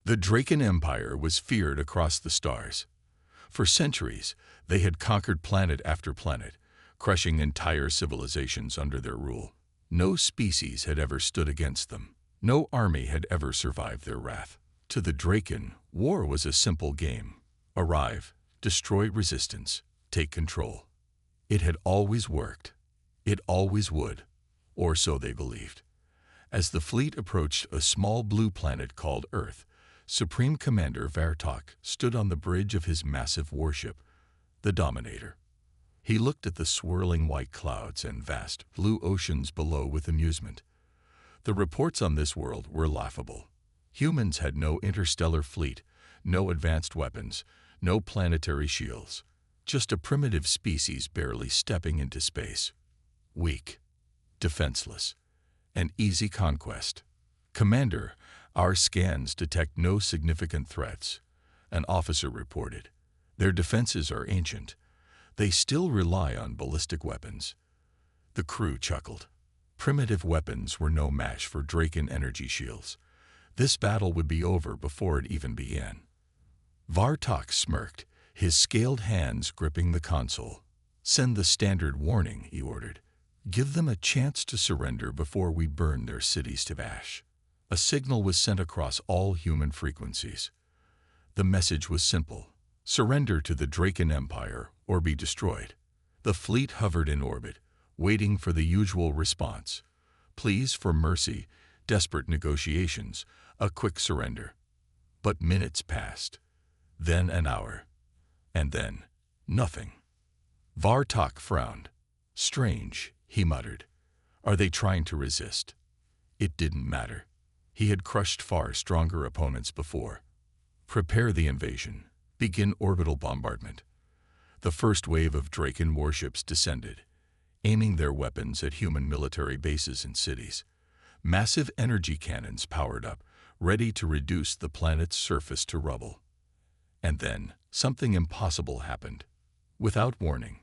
The Draken Empire was feared across the stars. For centuries, they had conquered planet after planet, crushing entire civilizations under their rule. No species had ever stood against them. No army had ever survived their wrath. To the Draken, war was a simple game. Arrive, destroy resistance, take control. It had always worked. It always would, or so they believed. As the fleet approached a small blue planet called Earth, Supreme Commander Vartok stood on the bridge of his massive warship, the Dominator. He looked at the swirling white clouds and vast blue oceans below with amusement. The reports on this world were laughable. Humans had no interstellar fleet, no advanced weapons, no planetary shields, just a primitive species barely stepping into space. Weak, defenseless, an easy conquest. Commander, our scans detect no significant threats, an officer reported. Their defenses are ancient. They still rely on ballistic weapons. The crew chuckled. Primitive weapons were no match for Draken energy shields. This battle would be over before it even began. Vartok smirked, his scaled hands gripping the console. Send the standard warning, he ordered. Give them a chance to surrender before we burn their cities to ash. A signal was sent across all human frequencies. The message was simple. Surrender to the Draken Empire or be destroyed. The fleet hovered in orbit, waiting for the usual response. Pleas for mercy, desperate negotiations, a quick surrender. But minutes passed, then an hour, and then nothing. Vartok frowned. Strange, he muttered. Are they trying to resist? It didn't matter. He had crushed far stronger opponents before. Prepare the invasion. Begin orbital bombardment. The first wave of Draken warships descended, aiming their weapons at human military bases and cities. Massive energy cannons powered up, ready to reduce the planet's surface to rubble. And then, something impossible happened. Without warning,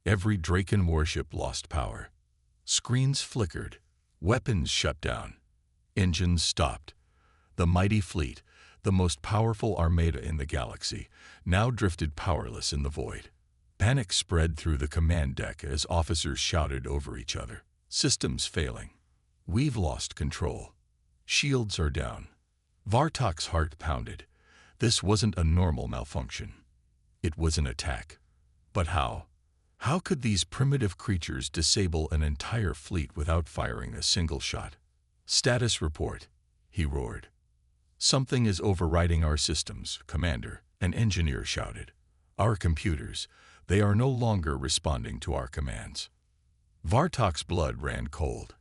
every Draken warship lost power. Screens flickered, weapons shut down, engines stopped. The mighty fleet, the most powerful armada in the galaxy, now drifted powerless in the void. Panic spread through the command deck as officers shouted over each other. Systems failing. We've lost control. Shields are down. Vartok's heart pounded. This wasn't a normal malfunction. It was an attack. But how? How could these primitive creatures disable an entire fleet without firing a single shot? Status report, he roared. Something is overriding our systems, Commander, an engineer shouted. Our computers, they are no longer responding to our commands. Vartok's blood ran cold.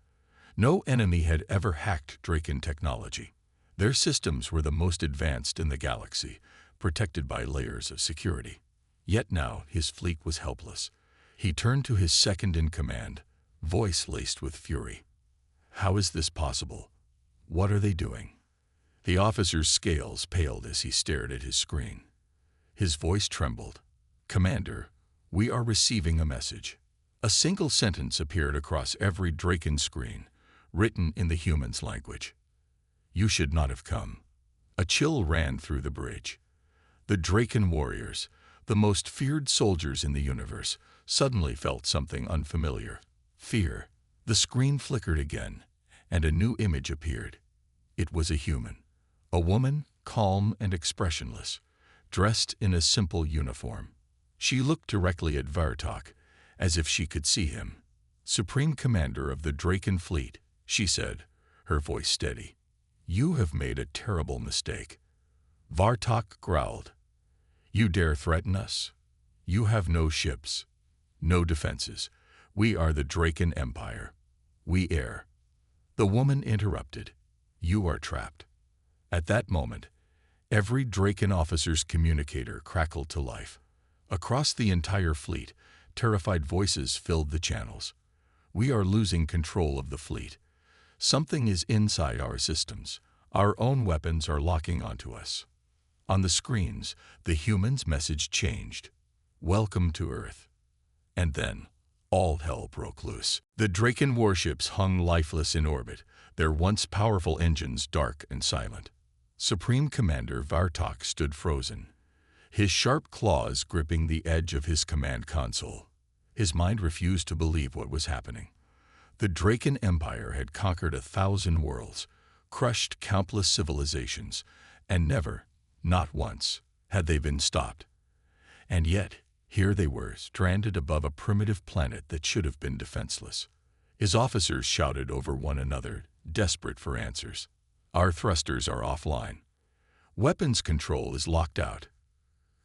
No enemy had ever hacked Draken technology. Their systems were the most advanced in the galaxy, protected by layers of security. Yet now his fleet was helpless. He turned to his second-in-command, voice laced with fury. How is this possible? What are they doing? The officer's scales paled as he stared at his screen. His voice trembled. Commander, we are receiving a message. A single sentence appeared across every Draken screen, written in the human's language. You should not have come. A chill ran through the bridge. The Draken warriors, the most feared soldiers in the universe, suddenly felt something unfamiliar. Fear. The screen flickered again, and a new image appeared. It was a human. A woman, calm and expressionless, dressed in a simple uniform. She looked directly at Vartok, as if she could see him. Supreme Commander of the Draken Fleet, she said, her voice steady. You have made a terrible mistake. Vartok growled. You dare threaten us? You have no ships, no defenses. We are the Draken Empire. We err. The woman interrupted. You are trapped. At that moment, every Draken officer's communicator crackled to life. Across the entire fleet, terrified voices filled the channels. We are losing control of the fleet. Something is inside our systems. Our own weapons are locking onto us. On the screens, the human's message changed. Welcome to Earth. And then, all hell broke loose. The Draken warships hung lifeless in orbit, their once powerful engines dark and silent. Supreme Commander Vartok stood frozen, his sharp claws gripping the edge of his command console. His mind refused to believe what was happening. The Draken Empire had conquered 1,000 worlds, crushed countless civilizations, and never, not once, had they been stopped. And yet, here they were, stranded above a primitive planet that should have been defenseless. His officers shouted over one another, desperate for answers. Our thrusters are offline. Weapons control is locked out.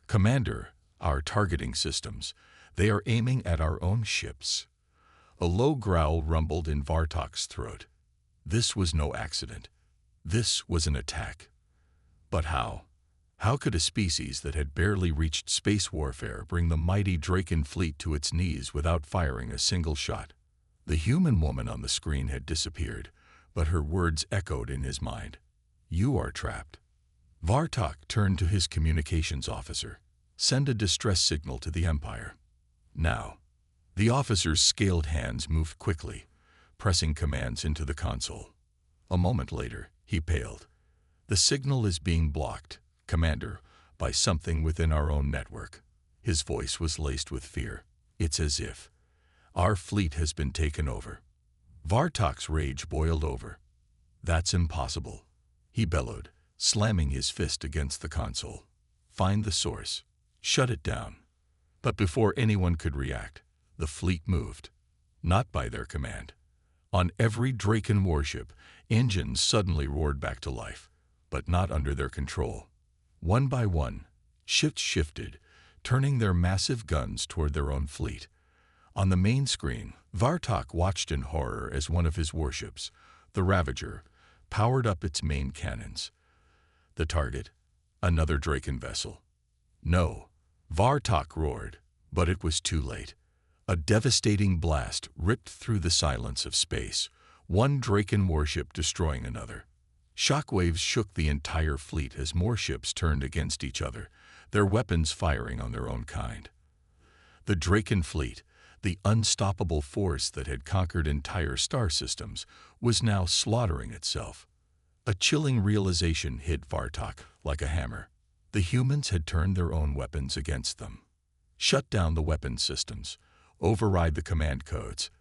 Commander, our targeting systems, they are aiming at our own ships. A low growl rumbled in Vartok's throat. This was no accident. This was an attack. But how? How could a species that had barely reached space warfare bring the mighty Draken fleet to its knees without firing a single shot? The human woman on the screen had disappeared, but her words echoed in his mind. You are trapped. Vartok turned to his communications officer. Send a distress signal to the Empire. Now. The officer's scaled hands moved quickly, pressing commands into the console. A moment later, he paled. The signal is being blocked, Commander, by something within our own network. His voice was laced with fear. It's as if our fleet has been taken over. Vartok's rage boiled over. That's impossible, he bellowed, slamming his fist against the console. Find the source. Shut it down. But before anyone could react, the fleet moved. Not by their command. On every Draken warship, engines suddenly roared back to life, but not under their control. One by one, ships shifted, turning their massive guns toward their own fleet. On the main screen, Vartok watched in horror as one of his warships, the Ravager, powered up its main cannons. The target? Another Draken vessel. No, Vartok roared, but it was too late. A devastating blast ripped through the silence of space, one Draken warship destroying another. Shockwaves shook the entire fleet as more ships turned against each other, their weapons firing on their own kind. The Draken fleet, the unstoppable force that had conquered entire star systems, was now slaughtering itself. A chilling realization hit Vartok like a hammer. The humans had turned their own weapons against them. Shut down the weapon systems. Override the command codes.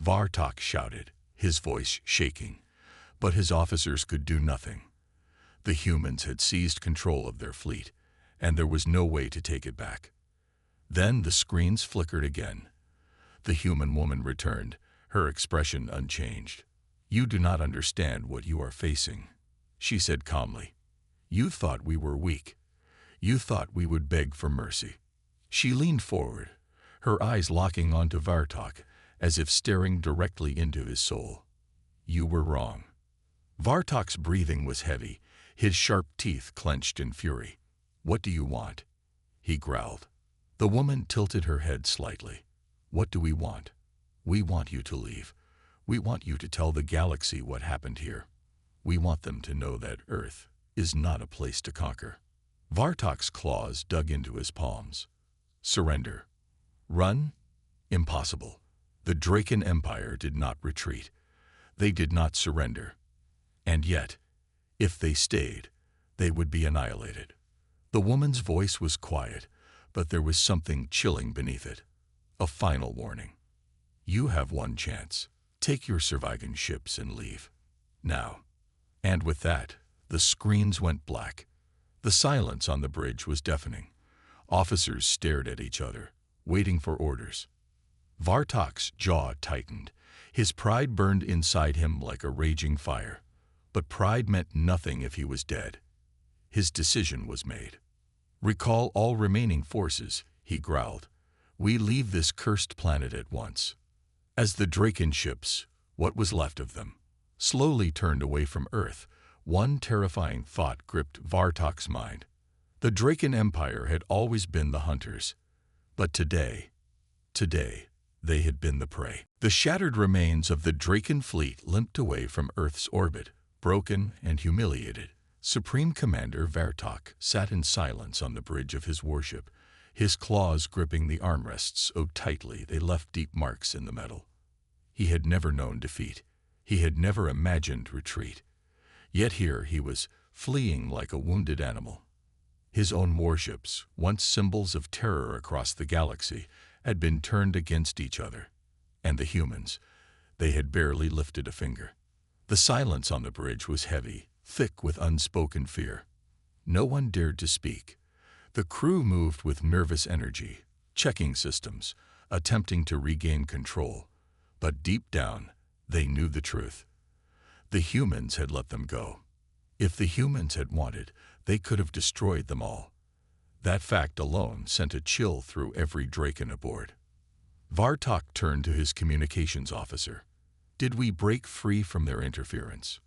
Vartok shouted, his voice shaking, but his officers could do nothing. The humans had seized control of their fleet, and there was no way to take it back. Then the screens flickered again. The human woman returned, her expression unchanged. You do not understand what you are facing, she said calmly. You thought we were weak. You thought we would beg for mercy. She leaned forward, her eyes locking onto Vartok, as if staring directly into his soul. You were wrong. Vartok's breathing was heavy, his sharp teeth clenched in fury. What do you want? He growled. The woman tilted her head slightly. What do we want? We want you to leave. We want you to tell the galaxy what happened here. We want them to know that Earth is not a place to conquer. Vartok's claws dug into his palms. Surrender. Run? Impossible. The Draken Empire did not retreat. They did not surrender. And yet, if they stayed, they would be annihilated. The woman's voice was quiet, but there was something chilling beneath it. A final warning. You have one chance. Take your surviving ships and leave. Now. And with that, the screens went black. The silence on the bridge was deafening. Officers stared at each other, waiting for orders. Vartok's jaw tightened. His pride burned inside him like a raging fire. But pride meant nothing if he was dead. His decision was made. Recall all remaining forces, he growled. We leave this cursed planet at once. As the Draken ships, what was left of them, slowly turned away from Earth, one terrifying thought gripped Vartok's mind. The Draken Empire had always been the hunters, but today, they had been the prey. The shattered remains of the Draken fleet limped away from Earth's orbit, broken and humiliated. Supreme Commander Vartok sat in silence on the bridge of his warship, his claws gripping the armrests so tightly they left deep marks in the metal. He had never known defeat. He had never imagined retreat. Yet here he was, fleeing like a wounded animal. His own warships, once symbols of terror across the galaxy, had been turned against each other. And the humans, they had barely lifted a finger. The silence on the bridge was heavy, thick with unspoken fear. No one dared to speak. The crew moved with nervous energy, checking systems, attempting to regain control. But deep down, they knew the truth. The humans had let them go. If the humans had wanted, they could have destroyed them all. That fact alone sent a chill through every Draken aboard. Vartok turned to his communications officer. Did we break free from their interference?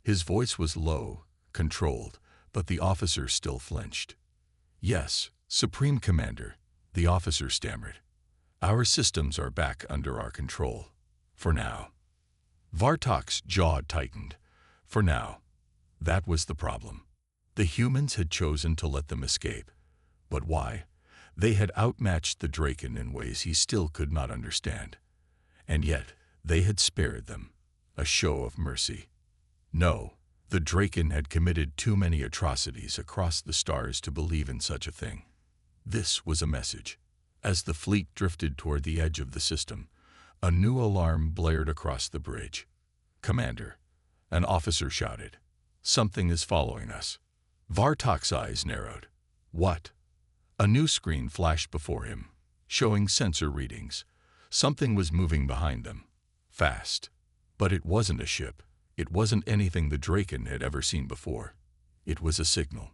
His voice was low, controlled, but the officer still flinched. Yes, Supreme Commander, the officer stammered. Our systems are back under our control. For now. Vartok's jaw tightened. For now. That was the problem. The humans had chosen to let them escape. But why? They had outmatched the Draken in ways he still could not understand. And yet, they had spared them. A show of mercy. No, the Draken had committed too many atrocities across the stars to believe in such a thing. This was a message. As the fleet drifted toward the edge of the system, a new alarm blared across the bridge. Commander, an officer shouted. Something is following us. Vartok's eyes narrowed. What? A new screen flashed before him, showing sensor readings. Something was moving behind them. Fast. But it wasn't a ship. It wasn't anything the Draken had ever seen before. It was a signal.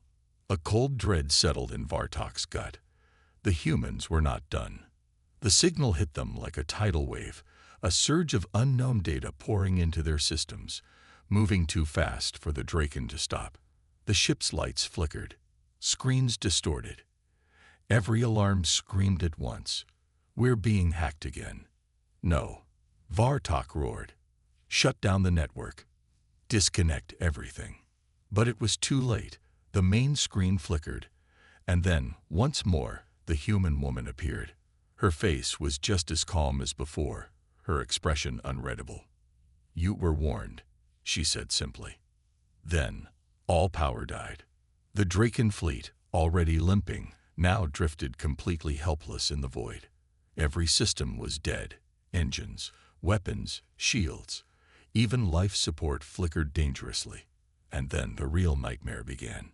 A cold dread settled in Vartok's gut. The humans were not done. The signal hit them like a tidal wave, a surge of unknown data pouring into their systems, moving too fast for the Draken to stop. The ship's lights flickered. Screens distorted. Every alarm screamed at once. We're being hacked again. No. Vartok roared. Shut down the network. Disconnect everything. But it was too late. The main screen flickered. And then, once more, the human woman appeared. Her face was just as calm as before, her expression unreadable. You were warned, she said simply. Then, all power died. The Draken fleet, already limping, now drifted completely helpless in the void. Every system was dead. Engines, weapons, shields. Even life support flickered dangerously. And then the real nightmare began.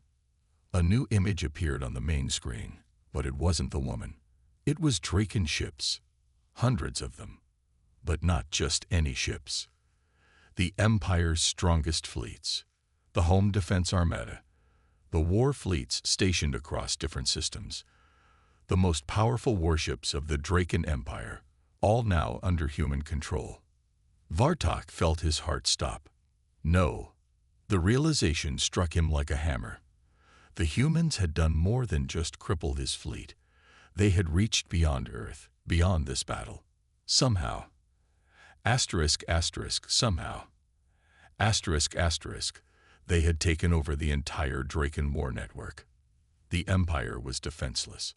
A new image appeared on the main screen, but it wasn't the woman. It was Draken ships. Hundreds of them. But not just any ships. The Empire's strongest fleets. The Home Defense Armada. The war fleets stationed across different systems. The most powerful warships of the Draken Empire, all now under human control. Vartok felt his heart stop. No. The realization struck him like a hammer. The humans had done more than just cripple his fleet. They had reached beyond Earth, beyond this battle. Somehow. Somehow. They had taken over the entire Draken war network. The Empire was defenseless.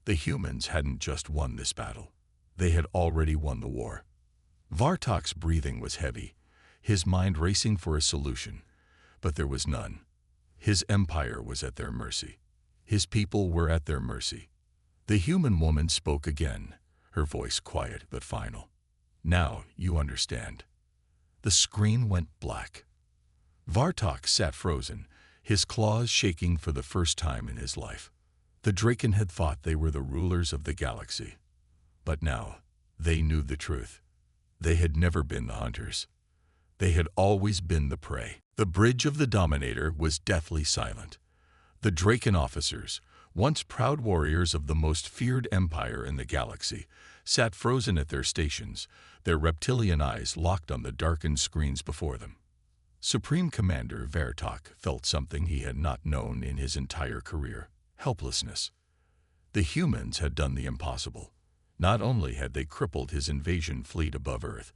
The humans hadn't just won this battle. They had already won the war. Vartok's breathing was heavy, his mind racing for a solution, but there was none. His empire was at their mercy. His people were at their mercy. The human woman spoke again, her voice quiet but final. Now you understand. The screen went black. Vartok sat frozen, his claws shaking for the first time in his life. The Draken had thought they were the rulers of the galaxy. But now, they knew the truth. They had never been the hunters. They had always been the prey. The bridge of the Dominator was deathly silent. The Draken officers, once proud warriors of the most feared empire in the galaxy, sat frozen at their stations, their reptilian eyes locked on the darkened screens before them. Supreme Commander Vartok felt something he had not known in his entire career: helplessness. The humans had done the impossible. Not only had they crippled his invasion fleet above Earth,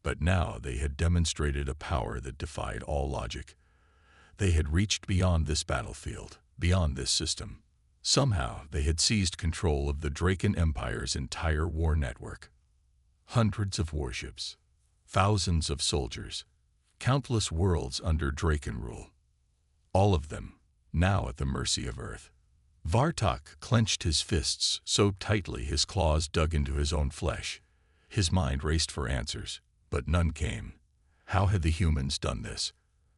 but now they had demonstrated a power that defied all logic. They had reached beyond this battlefield, beyond this system. Somehow they had seized control of the Draken Empire's entire war network. Hundreds of warships, thousands of soldiers, countless worlds under Draken rule. all of them, now at the mercy of Earth. Vartok clenched his fists so tightly his claws dug into his own flesh. His mind raced for answers, but none came. How had the humans done this?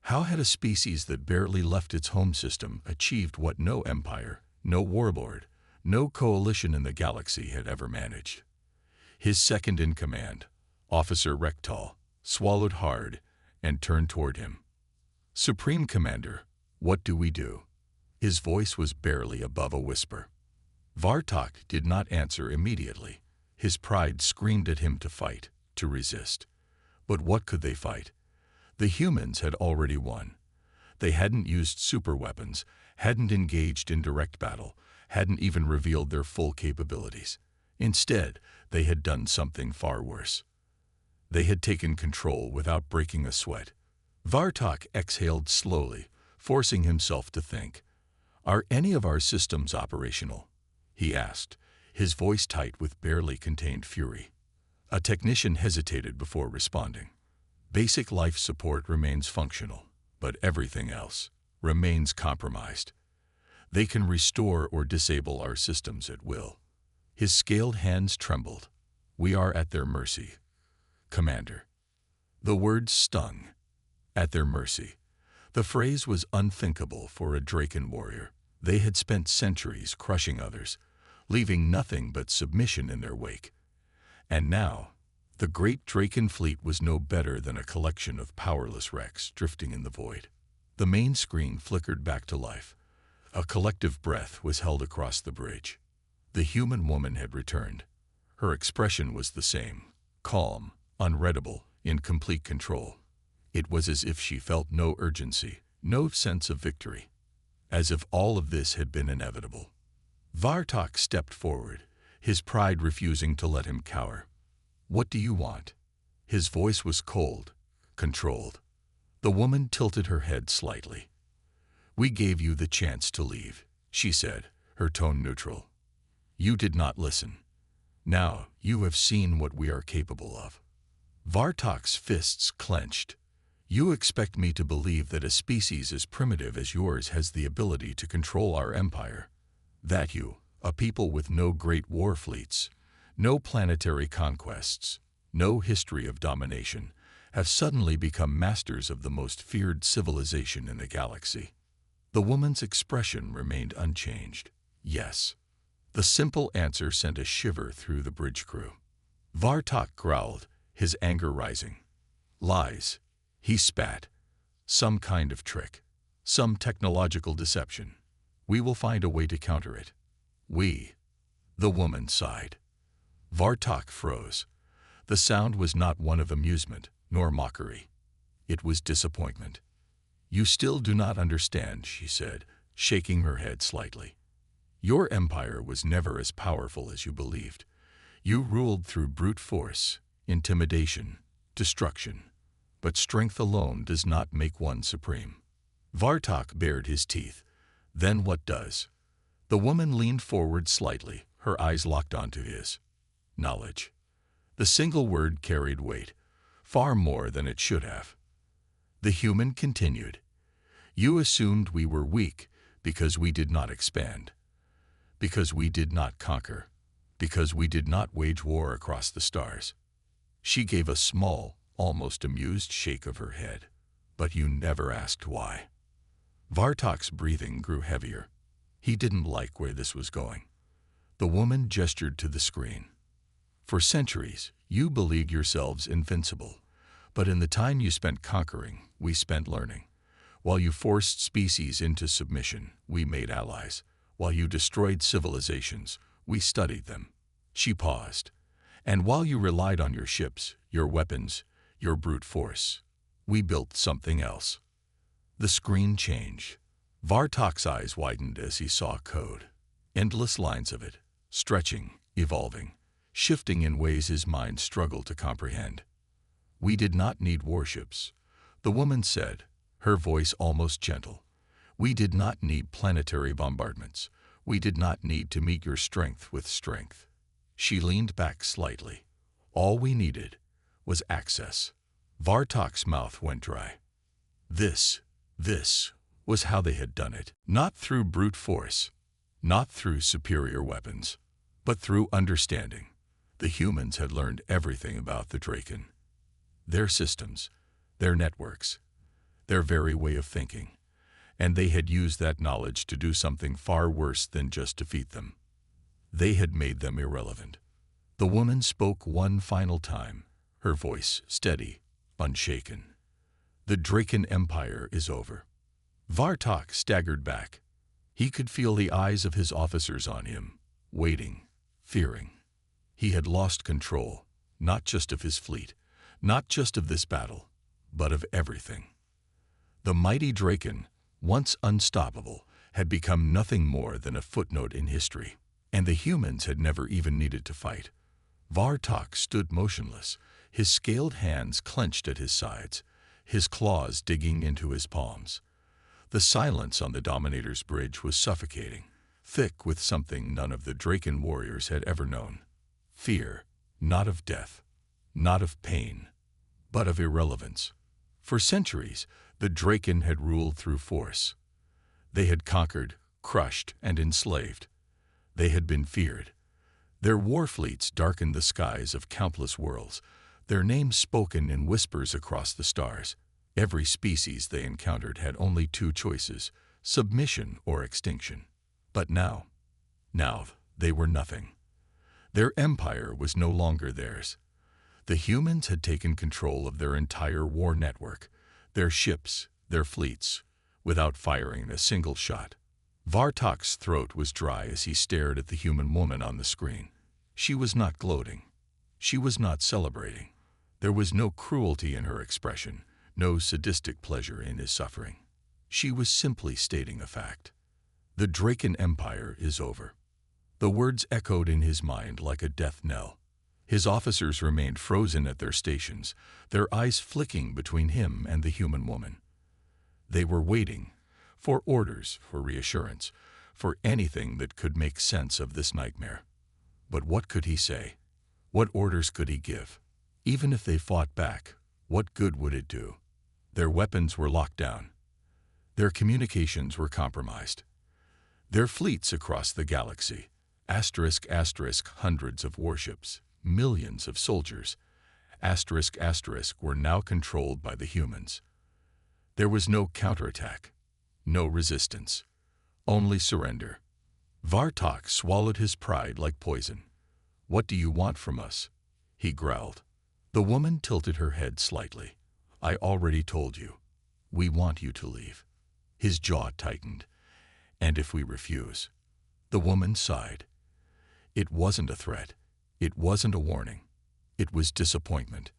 How had a species that barely left its home system achieved what no empire, no warlord, no coalition in the galaxy had ever managed? His second-in-command, Officer Rektal, swallowed hard and turned toward him. "Supreme Commander, what do we do?" His voice was barely above a whisper. Vartok did not answer immediately. His pride screamed at him to fight, to resist. But what could they fight? The humans had already won. They hadn't used superweapons, hadn't engaged in direct battle, hadn't even revealed their full capabilities. Instead, they had done something far worse. They had taken control without breaking a sweat. Vartok exhaled slowly, forcing himself to think. "Are any of our systems operational?" he asked, his voice tight with barely contained fury. A technician hesitated before responding. "Basic life support remains functional, but everything else remains compromised. They can restore or disable our systems at will." His scaled hands trembled. "We are at their mercy, Commander." The words stung. At their mercy. The phrase was unthinkable for a Draken warrior. They had spent centuries crushing others, leaving nothing but submission in their wake. And now, the great Draken fleet was no better than a collection of powerless wrecks drifting in the void. The main screen flickered back to life. A collective breath was held across the bridge. The human woman had returned. Her expression was the same, calm, unreadable, in complete control. It was as if she felt no urgency, no sense of victory. As if all of this had been inevitable. Vartok stepped forward, his pride refusing to let him cower. "What do you want?" His voice was cold, controlled. The woman tilted her head slightly. "We gave you the chance to leave," she said, her tone neutral. "You did not listen. Now you have seen what we are capable of." Vartok's fists clenched. "You expect me to believe that a species as primitive as yours has the ability to control our empire? That you, a people with no great war fleets, no planetary conquests, no history of domination, have suddenly become masters of the most feared civilization in the galaxy?" The woman's expression remained unchanged. "Yes." The simple answer sent a shiver through the bridge crew. Vartok growled, his anger rising. "Lies," he spat. "Some kind of trick. Some technological deception. We will find a way to counter it." "We?" The woman sighed. Vartok froze. The sound was not one of amusement, nor mockery. It was disappointment. "You still do not understand," she said, shaking her head slightly. "Your empire was never as powerful as you believed. You ruled through brute force, intimidation, destruction. But strength alone does not make one supreme." Vartok bared his teeth. "Then what does?" The woman leaned forward slightly, her eyes locked onto his. "Knowledge." The single word carried weight, far more than it should have. The human continued. "You assumed we were weak because we did not expand, because we did not conquer, because we did not wage war across the stars." She gave a small, almost amused shake of her head. "But you never asked why." Vartok's breathing grew heavier. He didn't like where this was going. The woman gestured to the screen. "For centuries, you believed yourselves invincible. But in the time you spent conquering, we spent learning. While you forced species into submission, we made allies. While you destroyed civilizations, we studied them." She paused. "And while you relied on your ships, your weapons, your brute force, we built something else." The screen changed. Vartok's eyes widened as he saw code. Endless lines of it, stretching, evolving, shifting in ways his mind struggled to comprehend. "We did not need warships," the woman said, her voice almost gentle. "We did not need planetary bombardments. We did not need to meet your strength with strength." She leaned back slightly. "All we needed was access." Vartok's mouth went dry. This was how they had done it. Not through brute force, not through superior weapons, but through understanding. The humans had learned everything about the Draken. Their systems, their networks, their very way of thinking. And they had used that knowledge to do something far worse than just defeat them. They had made them irrelevant. The woman spoke one final time, her voice steady, unshaken. The Draken Empire is over. Vartok staggered back. He could feel the eyes of his officers on him, waiting, fearing. He had lost control, not just of his fleet, not just of this battle, but of everything. The mighty Draken, once unstoppable, had become nothing more than a footnote in history, and the humans had never even needed to fight. Vartok stood motionless, his scaled hands clenched at his sides, his claws digging into his palms. The silence on the Dominator's bridge was suffocating, thick with something none of the Draken warriors had ever known. Fear, not of death, not of pain, but of irrelevance. For centuries, the Draken had ruled through force. They had conquered, crushed, and enslaved. They had been feared. Their war fleets darkened the skies of countless worlds, their names spoken in whispers across the stars. Every species they encountered had only two choices, submission or extinction. But now they were nothing. Their empire was no longer theirs. The humans had taken control of their entire war network, their ships, their fleets, without firing a single shot. Vartok's throat was dry as he stared at the human woman on the screen. She was not gloating. She was not celebrating. There was no cruelty in her expression, no sadistic pleasure in his suffering. She was simply stating a fact. The Draken Empire is over. The words echoed in his mind like a death knell. His officers remained frozen at their stations, their eyes flicking between him and the human woman. They were waiting for orders, for reassurance, for anything that could make sense of this nightmare. But what could he say? What orders could he give? Even if they fought back, what good would it do? Their weapons were locked down. Their communications were compromised. Their fleets across the galaxy, hundreds of warships, millions of soldiers, were now controlled by the humans. There was no counterattack, no resistance, only surrender. Vartok swallowed his pride like poison. "What do you want from us?" he growled. The woman tilted her head slightly. "I already told you. We want you to leave." His jaw tightened. "And if we refuse?" The woman sighed. It wasn't a threat. It wasn't a warning. It was disappointment,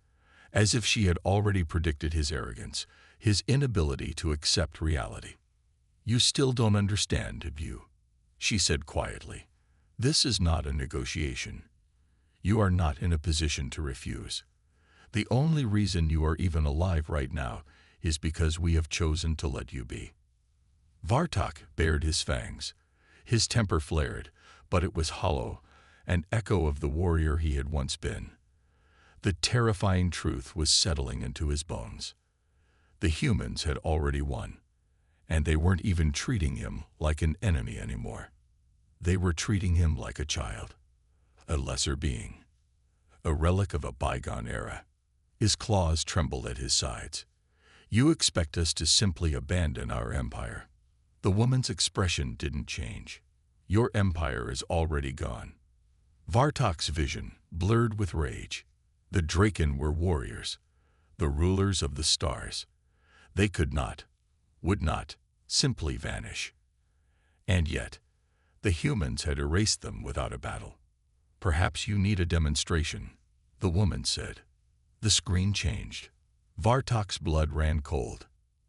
as if she had already predicted his arrogance, his inability to accept reality. "You still don't understand, have you?" she said quietly. "This is not a negotiation. You are not in a position to refuse. The only reason you are even alive right now is because we have chosen to let you be." Vartok bared his fangs. His temper flared, but it was hollow, an echo of the warrior he had once been. The terrifying truth was settling into his bones. The humans had already won, and they weren't even treating him like an enemy anymore. They were treating him like a child, a lesser being, a relic of a bygone era. His claws trembled at his sides. "You expect us to simply abandon our empire." The woman's expression didn't change. "Your empire is already gone." Vartok's vision blurred with rage. The Draken were warriors, the rulers of the stars. They could not, would not, simply vanish. And yet, the humans had erased them without a battle. "Perhaps you need a demonstration," the woman said. The screen changed. Vartok's blood ran cold.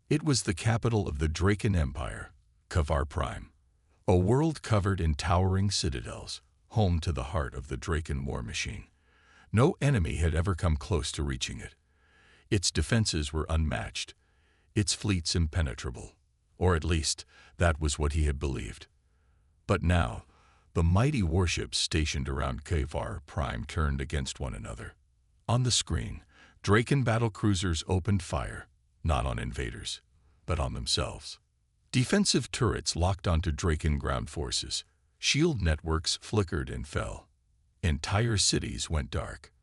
It was the capital of the Draken Empire, Kavar Prime, a world covered in towering citadels, home to the heart of the Draken war machine. No enemy had ever come close to reaching it. Its defenses were unmatched, its fleets impenetrable, or at least that was what he had believed. But now, the mighty warships stationed around Kavar Prime turned against one another. On the screen, Draken battlecruisers opened fire, not on invaders, but on themselves. Defensive turrets locked onto Draken ground forces. Shield networks flickered and fell. Entire cities went dark.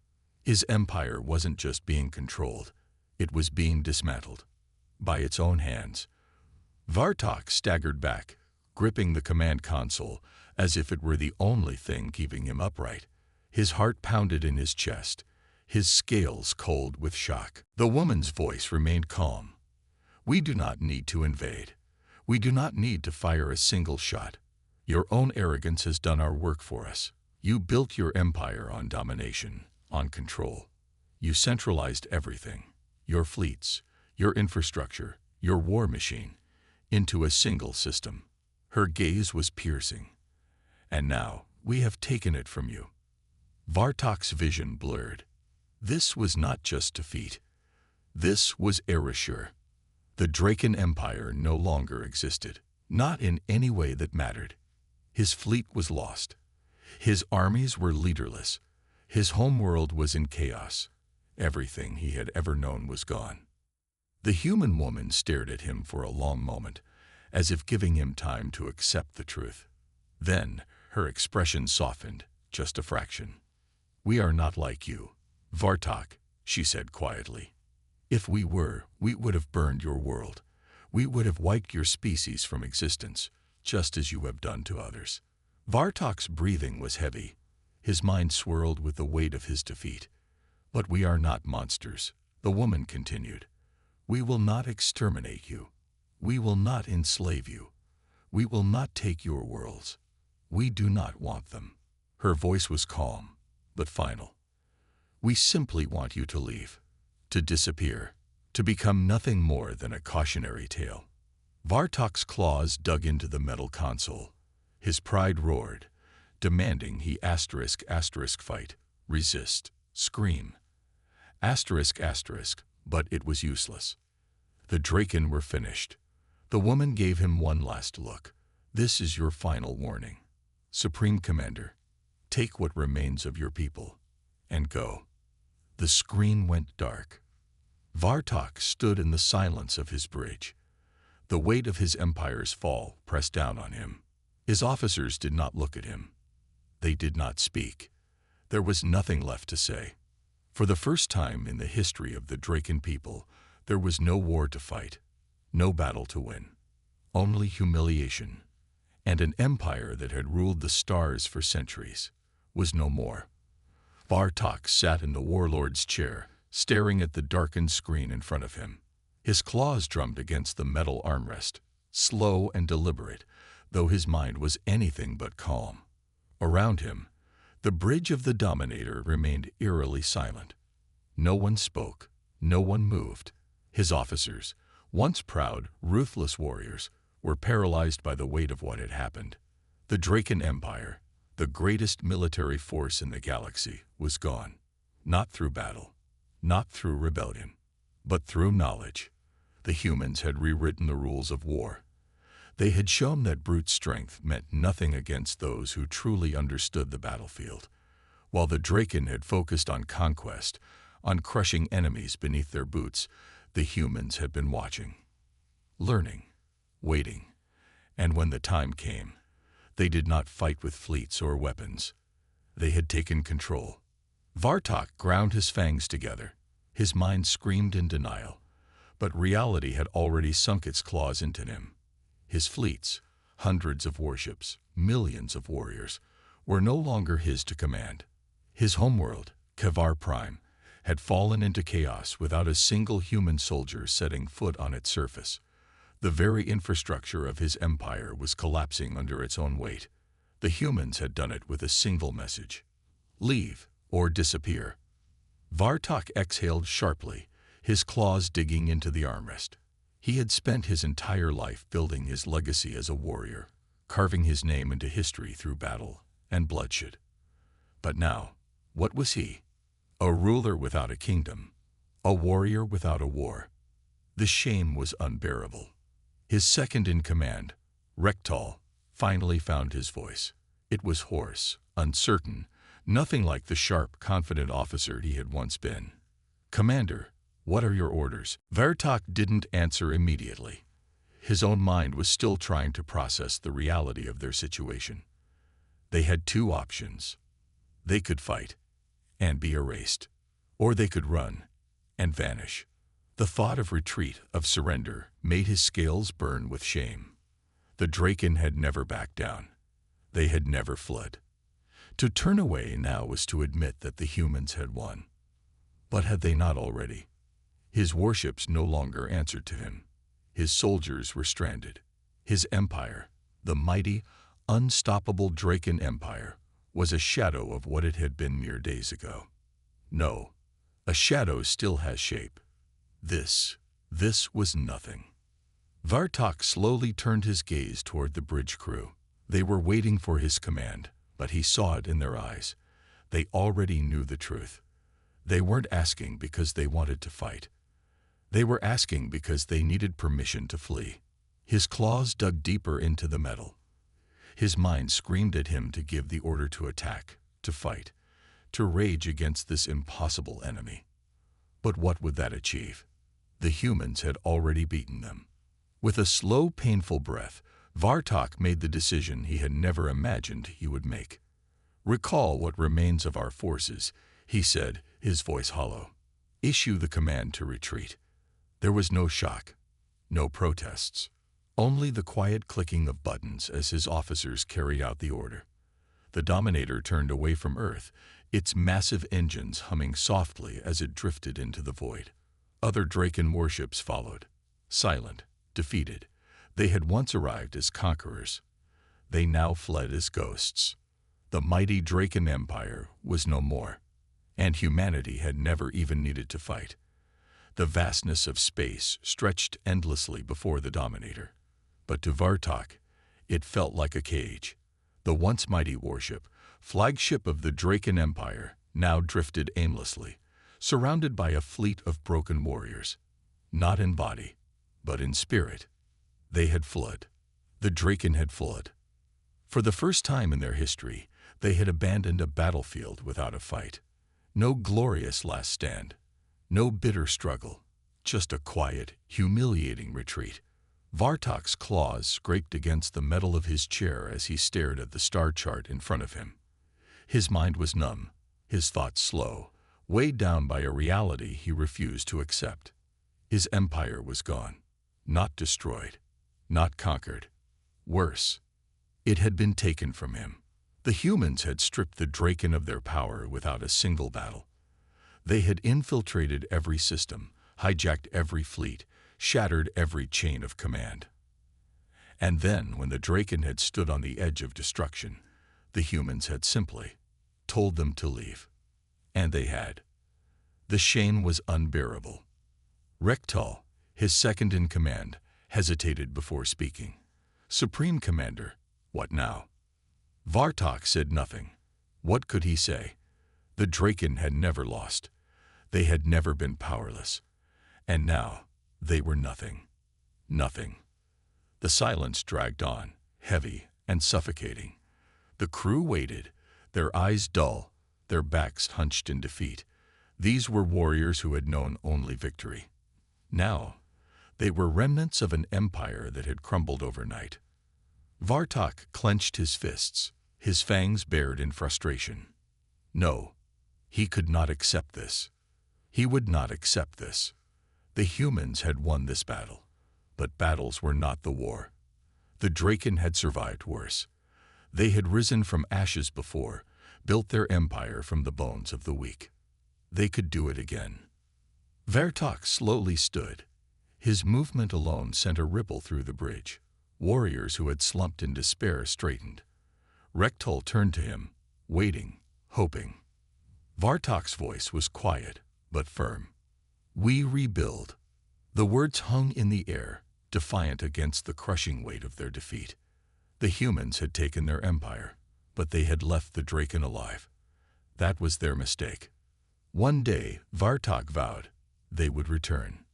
His empire wasn't just being controlled, it was being dismantled. By its own hands. Vartok staggered back, gripping the command console as if it were the only thing keeping him upright. His heart pounded in his chest, his scales cold with shock. The woman's voice remained calm. "We do not need to invade. We do not need to fire a single shot. Your own arrogance has done our work for us. You built your empire on domination, on control. You centralized everything, your fleets, your infrastructure, your war machine, into a single system." Her gaze was piercing. "And now, we have taken it from you." Vartok's vision blurred. This was not just defeat. This was erasure. The Draken Empire no longer existed, not in any way that mattered. His fleet was lost. His armies were leaderless. His homeworld was in chaos. Everything he had ever known was gone. The human woman stared at him for a long moment, as if giving him time to accept the truth. Then, her expression softened, just a fraction. "We are not like you, Vartok," she said quietly. "If we were, we would have burned your world. We would have wiped your species from existence, just as you have done to others." Vartok's breathing was heavy. His mind swirled with the weight of his defeat. "But we are not monsters," the woman continued. "We will not exterminate you. We will not enslave you. We will not take your worlds. We do not want them." Her voice was calm, but final. "We simply want you to leave, to disappear, to become nothing more than a cautionary tale." Vartok's claws dug into the metal console. His pride roared, demanding he fight, resist, scream. But it was useless. The Draken were finished. The woman gave him one last look. "This is your final warning. Supreme Commander, take what remains of your people, and go." The screen went dark. Vartok stood in the silence of his bridge. The weight of his empire's fall pressed down on him. His officers did not look at him. They did not speak. There was nothing left to say. For the first time in the history of the Draken people, there was no war to fight, no battle to win, only humiliation. And an empire that had ruled the stars for centuries was no more. Vartok sat in the warlord's chair, staring at the darkened screen in front of him. His claws drummed against the metal armrest, slow and deliberate, though his mind was anything but calm. Around him, the bridge of the Dominator remained eerily silent. No one spoke, no one moved. His officers, once proud, ruthless warriors, were paralyzed by the weight of what had happened. The Draken Empire, the greatest military force in the galaxy, was gone. Not through battle, not through rebellion, but through knowledge. The humans had rewritten the rules of war. They had shown that brute strength meant nothing against those who truly understood the battlefield, while the Draken had focused on conquest, on crushing enemies beneath their boots. The humans had been watching, learning, waiting, and when the time came, they did not fight with fleets or weapons. They had taken control. Vartok ground his fangs together. His mind screamed in denial, but reality had already sunk its claws into him. His fleets, hundreds of warships, millions of warriors, were no longer his to command. His homeworld, Kavar Prime, had fallen into chaos without a single human soldier setting foot on its surface. The very infrastructure of his empire was collapsing under its own weight. The humans had done it with a single message: leave or disappear. Vartok exhaled sharply, his claws digging into the armrest. He had spent his entire life building his legacy as a warrior, carving his name into history through battle and bloodshed. But now, what was he? A ruler without a kingdom, a warrior without a war. The shame was unbearable. His second in command, Rektal, finally found his voice. It was hoarse, uncertain, nothing like the sharp, confident officer he had once been. "Commander, what are your orders?" Vartok didn't answer immediately. his own mind was still trying to process the reality of their situation. They had two options. They could fight and be erased, or they could run and vanish. The thought of retreat, of surrender, made his scales burn with shame. The Draken had never backed down. They had never fled. To turn away now was to admit that the humans had won. But had they not already? His warships no longer answered to him. His soldiers were stranded. His empire, the mighty, unstoppable Draken Empire, was a shadow of what it had been mere days ago. No, a shadow still has shape. This was nothing. Vartok slowly turned his gaze toward the bridge crew. They were waiting for his command, but he saw it in their eyes. They already knew the truth. They weren't asking because they wanted to fight. They were asking because they needed permission to flee. His claws dug deeper into the metal. His mind screamed at him to give the order to attack, to fight, to rage against this impossible enemy. But what would that achieve? The humans had already beaten them. With a slow, painful breath, Vartok made the decision he had never imagined he would make. "Recall what remains of our forces," he said, his voice hollow. "Issue the command to retreat." There was no shock, no protests, only the quiet clicking of buttons as his officers carried out the order. The Dominator turned away from Earth, its massive engines humming softly as it drifted into the void. Other Draken warships followed, silent, defeated. They had once arrived as conquerors. They now fled as ghosts. The mighty Draken Empire was no more, and humanity had never even needed to fight. The vastness of space stretched endlessly before the Dominator. But to Vartok, it felt like a cage. The once mighty warship, flagship of the Draken Empire, now drifted aimlessly, surrounded by a fleet of broken warriors. Not in body, but in spirit. They had fled. The Draken had fled. For the first time in their history, they had abandoned a battlefield without a fight. No glorious last stand. No bitter struggle. Just a quiet, humiliating retreat. Vartok's claws scraped against the metal of his chair as he stared at the star chart in front of him. His mind was numb, his thoughts slow, weighed down by a reality he refused to accept. His empire was gone. Not destroyed. Not conquered. Worse, it had been taken from him. The humans had stripped the Draken of their power without a single battle. They had infiltrated every system, hijacked every fleet, shattered every chain of command. And then, when the Draken had stood on the edge of destruction, the humans had simply told them to leave. And they had. The shame was unbearable. Rektal, his second in command, hesitated before speaking. "Supreme Commander, what now?" Vartok said nothing. What could he say? The Draken had never lost. They had never been powerless. And now, they were nothing. Nothing. The silence dragged on, heavy and suffocating. The crew waited, their eyes dull, their backs hunched in defeat. These were warriors who had known only victory. Now, they were remnants of an empire that had crumbled overnight. Vartok clenched his fists, his fangs bared in frustration. No, he could not accept this. He would not accept this. The humans had won this battle, but battles were not the war. The Draken had survived worse. They had risen from ashes before, built their empire from the bones of the weak. They could do it again. Vartok slowly stood. His movement alone sent a ripple through the bridge. Warriors who had slumped in despair straightened. Rektal turned to him, waiting, hoping. Vartok's voice was quiet, but firm. "We rebuild." The words hung in the air, defiant against the crushing weight of their defeat. The humans had taken their empire, but they had left the Draken alive. That was their mistake. One day, Vartok vowed, they would return.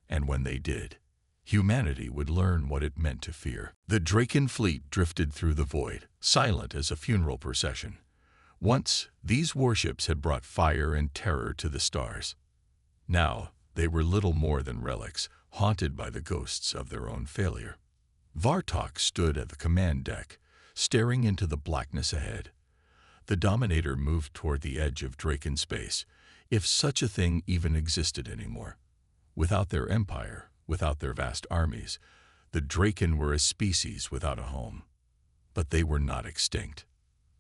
And when they did, humanity would learn what it meant to fear. The Draken fleet drifted through the void, silent as a funeral procession. Once, these warships had brought fire and terror to the stars. Now, they were little more than relics, haunted by the ghosts of their own failure. Vartok stood at the command deck, staring into the blackness ahead. The Dominator moved toward the edge of Draken space, if such a thing even existed anymore. Without their empire, without their vast armies, the Draken were a species without a home. But they were not extinct.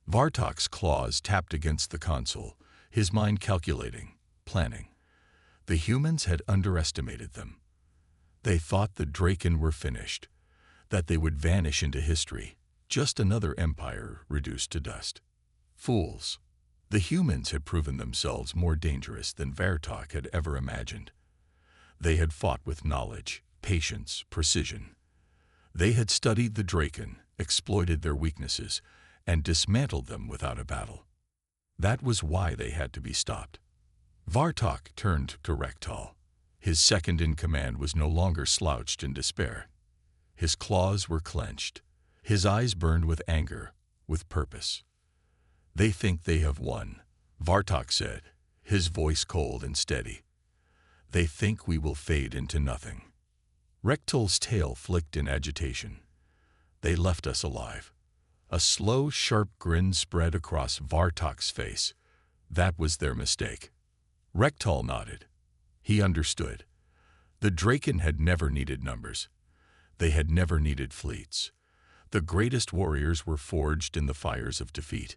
Vartok's claws tapped against the console, his mind calculating, planning. The humans had underestimated them. They thought the Draken were finished, that they would vanish into history, just another empire reduced to dust. Fools. The humans had proven themselves more dangerous than Vartok had ever imagined. They had fought with knowledge, patience, precision. They had studied the Draken, exploited their weaknesses, and dismantled them without a battle. That was why they had to be stopped. Vartok turned to Rektal. His second-in-command was no longer slouched in despair. His claws were clenched. His eyes burned with anger, with purpose. "They think they have won," Vartok said, his voice cold and steady. "They think we will fade into nothing." Rektal's tail flicked in agitation. "They left us alive." A slow, sharp grin spread across Vartok's face. That was their mistake. Rektal nodded. He understood. The Draken had never needed numbers. They had never needed fleets. The greatest warriors were forged in the fires of defeat.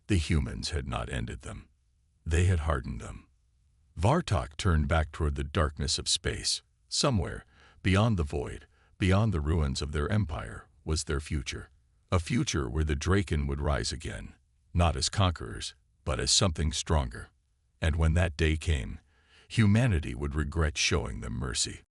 The humans had not ended them. They had hardened them. Vartok turned back toward the darkness of space. Somewhere, beyond the void, beyond the ruins of their empire, was their future. A future where the Draken would rise again, not as conquerors, but as something stronger. And when that day came, humanity would regret showing them mercy.